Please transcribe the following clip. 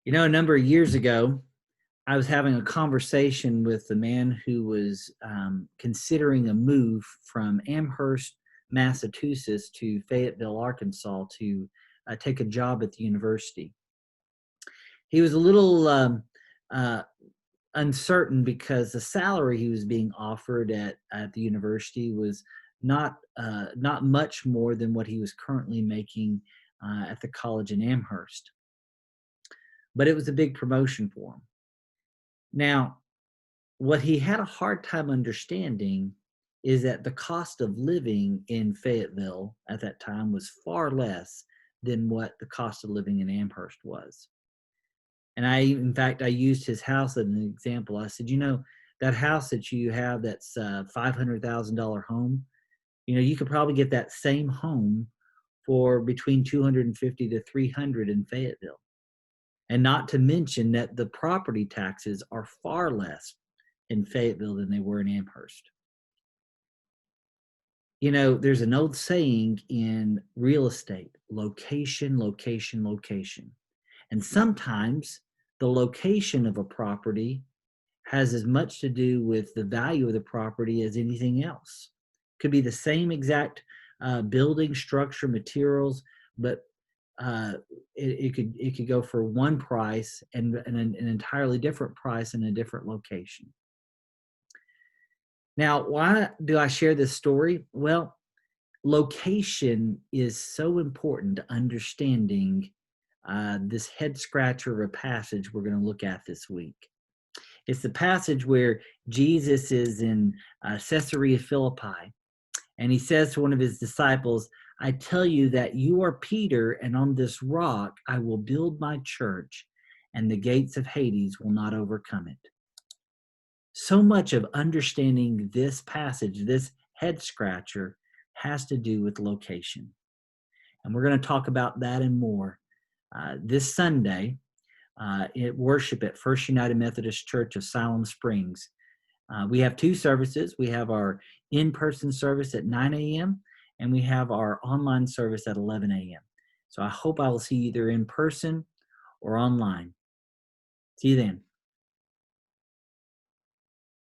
A number of years ago, I was having a conversation with the man who was considering a move from Amherst, Massachusetts to Fayetteville, Arkansas to take a job at the university. He was a little uh, uncertain because the salary he was being offered at the university was not much more than what he was currently making at the college in Amherst, but it was a big promotion for him. Now, what he had a hard time understanding is that the cost of living in Fayetteville at that time was far less than what the cost of living in Amherst was. And in fact, I used his house as an example. I said, that house that you have, that's a $500,000 home, you could probably get that same home for between 250 to 300 in Fayetteville. And not to mention that the property taxes are far less in Fayetteville than they were in Amherst. There's an old saying in real estate: location, location, location. And sometimes the location of a property has as much to do with the value of the property as anything else. Could be the same exact building structure, materials, but it could go for one price and an entirely different price in a different location. Now, why do I share this story? Well, location is so important to understanding this head scratcher of a passage we're going to look at this week. It's the passage where Jesus is in Caesarea Philippi, and he says to one of his disciples, "I tell you that you are Peter, and on this rock I will build my church, and the gates of Hades will not overcome it." So much of understanding this passage, this head scratcher, has to do with location. And we're going to talk about that and more this Sunday at worship at First United Methodist Church of Siloam Springs. We have two services. We have our in-person service at 9 a.m. and we have our online service at 11 a.m. So I hope I will see you either in person or online. See you then.